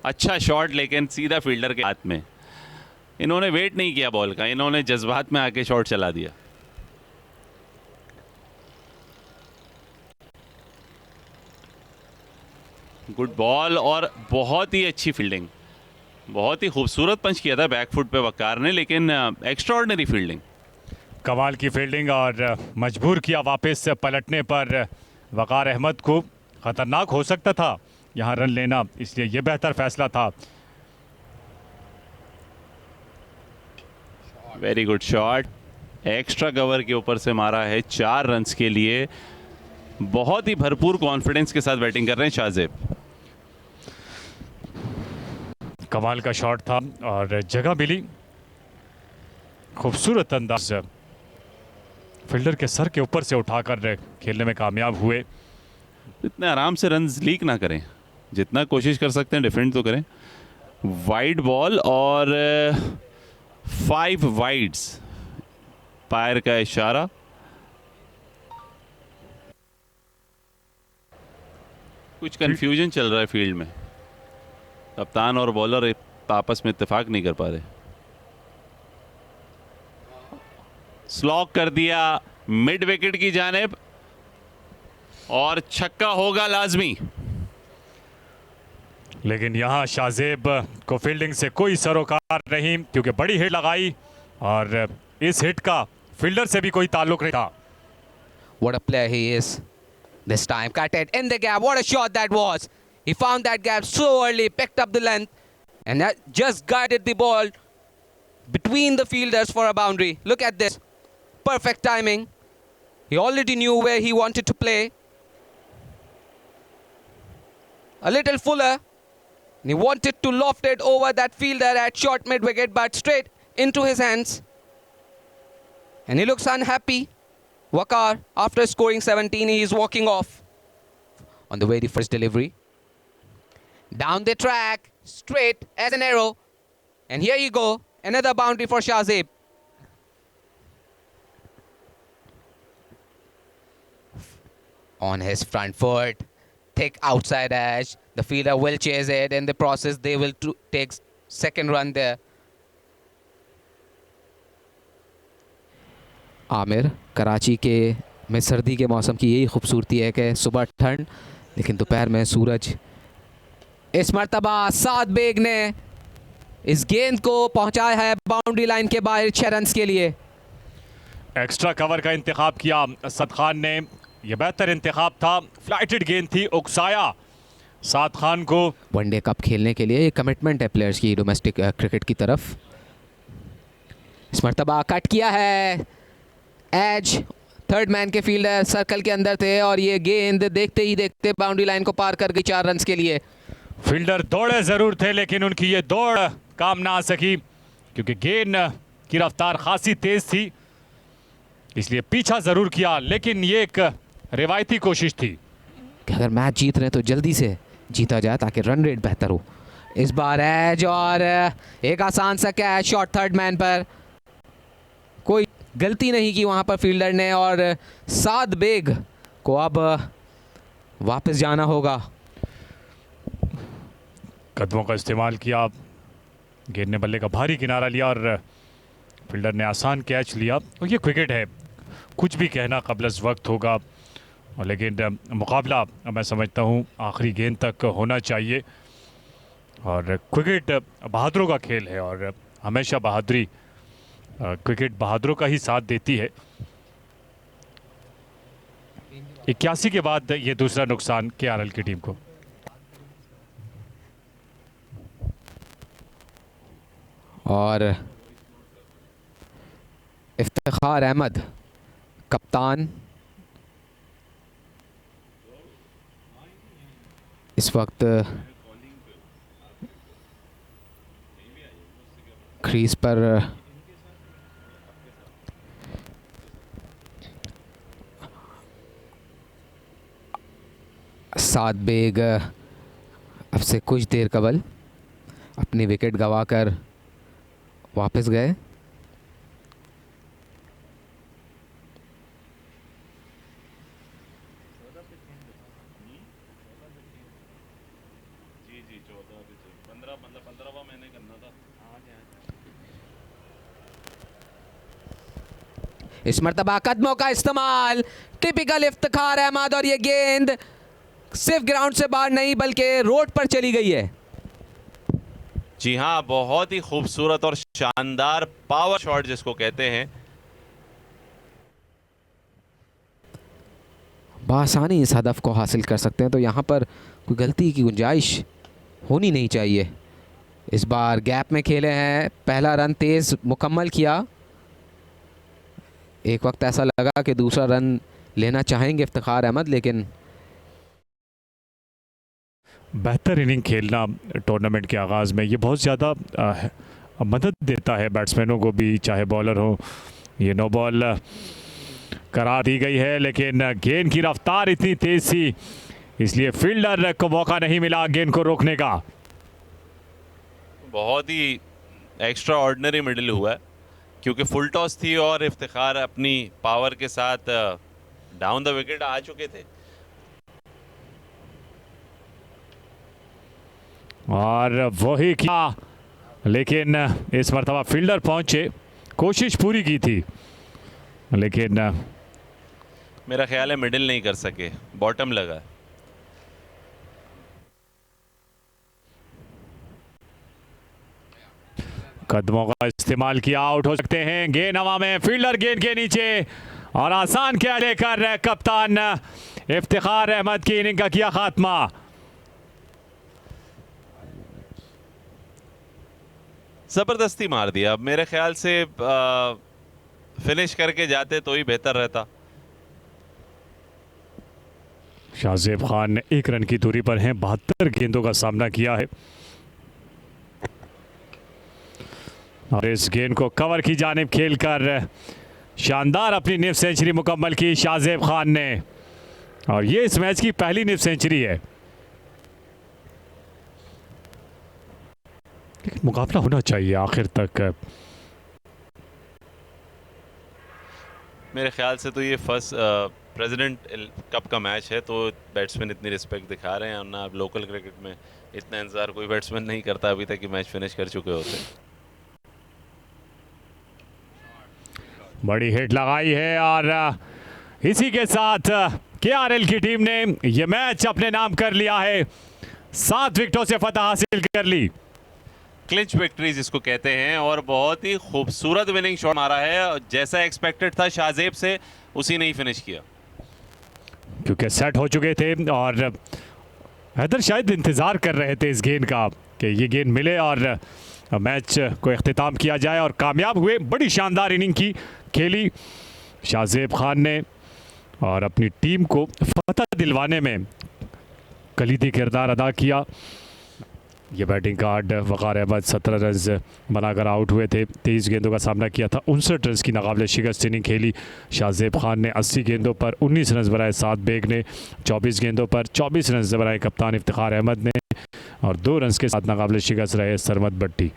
अच्छा शॉट लेकिन सीधा फील्डर के हाथ में। इन्होंने वेट नहीं किया बॉल का, इन्होंने जज्बात में आके शॉट चला दिया। गुड बॉल और बहुत ही अच्छी फील्डिंग, बहुत ही खूबसूरत पंच किया था बैकफुट पे वकार ने, लेकिन एक्स्ट्राऑर्डिनरी फील्डिंग। कमाल की फील्डिंग और मजबूर किया वापस से पलटने पर वकार अहमद को। खतरनाक हो सकता था यहां रन लेना, इसलिए यह बेहतर फैसला था। Very good shot, extra cover के ऊपर से मारा है 4 रन्स के लिए। बहुत ही भरपूर कॉन्फिडेंस के साथ बैटिंग कर रहे हैं शाहजेब। कमाल का शॉट था और जगह मिली, खूबसूरत अंदाज, फील्डर के सर के ऊपर से उठाकर खेलने में कामयाब हुए। इतने आराम से रन्स लीक ना करें, जितना कोशिश कर सकते हैं डिफेंड तो करें। वाइड बॉल और 5 वाइड्स, पायर का इशारा। कुछ कंफ्यूजन चल रहा है फील्ड में, कप्तान और बॉलर आपस में इत्तेफाक नहीं कर पा रहे। स्लॉक कर दिया मिड विकेट की जानिब और छक्का होगा लाजमी। लेकिन यहां शाहजेब को फील्डिंग से कोई सरोकार नहीं, क्योंकि बड़ी हिट लगाई और इस हिट का फील्डर से भी कोई ताल्लुक नहीं था। What a player he is. This time cut it in the gap. What a shot that was. He found that gap so early, picked up the length, and that just guided the ball between the fielders for a boundary. Look at this. Perfect timing. He already knew where he wanted to play. A little fuller. And he wanted to loft it over that fielder at short mid wicket, but straight into his hands. And he looks unhappy. Waqar, after scoring 17, he is walking off on the very first delivery. Down the track, straight as an arrow. And here you go, another boundary for Shahzeeb. On his front foot, thick outside edge. The fielder will chase it. In the process, they will take second run there. Aamir, Karachi के में सर्दी के मौसम की यही खूबसूरती है कि सुबह ठंड लेकिन दोपहर में सूरज। इस मर्तबा साद बेग ने इस गेंद को पहुंचाया है बाउंड्री लाइन के बाहर 6 रन्स के लिए। एक्स्ट्रा कवर का इंतखाब किया साद खान ने, यह बेहतर इंतखाब था। फ्लाइटेड गेंद थी, उकसाया साद खान को। वनडे कप खेलने के लिए कमिटमेंट है प्लेयर्स की डोमेस्टिक क्रिकेट की तरफ। इस मर्तबा कट किया है एज, थर्ड मैन के फील्डर सर्कल के अंदर थे और ये गेंद देखते ही देखते बाउंड्री लाइन को पार कर गई 4 रन्स के लिए। फील्डर दौड़े जरूर थे लेकिन उनकी ये दौड़ काम ना आ सकी, क्योंकि गेंद की रफ्तार खासी तेज थी, इसलिए पीछा जरूर किया, लेकिन ये एक रिवायती कोशिश थी कि अगर मैच जीत रहे तो जल्दी से जीता जाए ताकि रन रेट बेहतर हो। इस बार एज और एक आसान सा कैच शॉट थर्ड मैन पर, कोई गलती नहीं की वहां पर फील्डर ने और साद बेग को अब वापस जाना होगा। कदमों का इस्तेमाल किया, गेंद ने बल्ले का भारी किनारा लिया और फील्डर ने आसान कैच लिया। और ये क्रिकेट है, कुछ भी कहना कबल वक्त होगा, लेकिन मुकाबला मैं समझता हूँ आखिरी गेंद तक होना चाहिए। और क्रिकेट बहादुरों का खेल है और हमेशा बहादुरी, क्रिकेट बहादुरों का ही साथ देती है। 81 के बाद ये दूसरा नुकसान केआरएल की टीम को। और इफ्तिखार अहमद कप्तान इस वक्त क्रीज पर साद बेग अब से कुछ देर कबल अपनी विकेट गंवाकर वापस गए। इस मरतबा कदमों का इस्तेमाल, टिपिकल इफ्तिखार अहमद, और ये गेंद सिर्फ ग्राउंड से बाहर नहीं बल्कि रोड पर चली गई है। जी हाँ, बहुत ही खूबसूरत और शानदार पावर शॉट जिसको कहते हैं। बआसानी इस हदफ को हासिल कर सकते हैं, तो यहाँ पर कोई गलती की गुंजाइश होनी नहीं चाहिए। इस बार गैप में खेले हैं, पहला रन तेज़ मुकम्मल किया। एक वक्त ऐसा लगा कि दूसरा रन लेना चाहेंगे इफ्तिखार अहमद, लेकिन बेहतर इनिंग खेलना टूर्नामेंट के आगाज़ में ये बहुत ज़्यादा मदद देता है बैट्समैनों को भी, चाहे बॉलर हो। ये नो बॉल करार दी गई है, लेकिन गेंद की रफ्तार इतनी तेज़ थी इसलिए फील्डर को मौका नहीं मिला गेंद को रोकने का। बहुत ही एक्स्ट्रा ऑर्डिनरी मिडल हुआ है क्योंकि फुल टॉस थी और इफ्तिखार अपनी पावर के साथ डाउन द विकेट आ चुके थे। और वही किया, लेकिन इस मरतबा फील्डर पहुंचे, कोशिश पूरी की थी, लेकिन मेरा ख्याल है मिडिल नहीं कर सके, बॉटम लगा। कदमों का इस्तेमाल किया, आउट हो सकते हैं। गेंद हवा में, फील्डर गेंद के नीचे, और आसान क्या लेकर कप्तान इफ्तिखार अहमद की इनिंग का किया खात्मा। जबरदस्ती मार दिया। अब मेरे ख्याल से फिनिश करके जाते तो ही बेहतर रहता। शाहजेब खान ने 1 रन की दूरी पर हैं, 72 गेंदों का सामना किया है, और इस गेंद को कवर की जानिब खेलकर शानदार अपनी निफ सेंचुरी मुकम्मल की शाहजेब खान ने, और ये इस मैच की पहली निफ सेंचुरी है। लेकिन मुकाबला होना चाहिए आखिर तक। मेरे ख्याल से तो ये फर्स्ट प्रेसिडेंट कप का मैच है, तो बैट्समैन इतनी रिस्पेक्ट दिखा रहे हैं, और ना अब लोकल क्रिकेट में इतना इंतजार कोई बैट्समैन नहीं करता अभी तक कि मैच फिनिश कर चुके होते। बड़ी हिट लगाई है, और इसी के साथ केआरएल की टीम ने यह मैच अपने नाम कर लिया है। 7 विकेटों से फतह हासिल कर ली। क्लिंच विक्ट्री जिसको कहते हैं, और बहुत ही खूबसूरत विनिंग शॉट मारा है, जैसा एक्सपेक्टेड था शाहजेब से उसी ने ही फिनिश किया, क्योंकि सेट हो चुके थे और हैदर शायद इंतज़ार कर रहे थे इस गेंद का कि ये गेंद मिले और मैच को इख्तिताम किया जाए, और कामयाब हुए। बड़ी शानदार इनिंग की खेली शाहजेब खान ने, और अपनी टीम को फतह दिलवाने में कलीदी किरदार अदा किया। ये बैटिंग कार्ड वक़ार अहमद 17 रन बनाकर आउट हुए थे, 23 गेंदों का सामना किया था, 59 रन की नाकाबिल शिकस्त इनिंग खेली शाहजेब खान ने। 80 गेंदों पर 19 रन बनाए साद बेग ने, 24 गेंदों पर 24 रन बनाए कप्तान इफ्तिखार अहमद ने, और 2 रन के साथ नाकाबिल शिकस्त रहे सरमत भट्टी।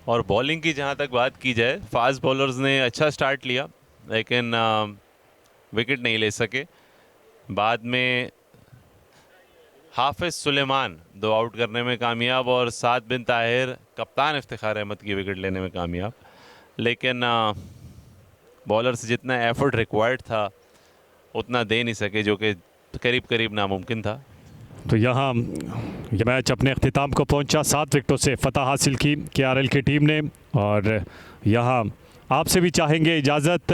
और बॉलिंग की जहां तक बात की जाए, फास्ट बॉलर्स ने अच्छा स्टार्ट लिया लेकिन विकेट नहीं ले सके। बाद में हाफिज सुलेमान 2 आउट करने में कामयाब, और साद बिन ताहिर कप्तान इफ्तिखार अहमद की विकेट लेने में कामयाब, लेकिन बॉलर से जितना एफर्ट रिक्वायर्ड था उतना दे नहीं सके, जो कि करीब करीब नामुमकिन था। तो यहाँ यह मैच अपने अख्तिताम को पहुंचा। 7 विकेटों से फतह हासिल की केआरएल की टीम ने, और यहाँ आपसे भी चाहेंगे इजाज़त।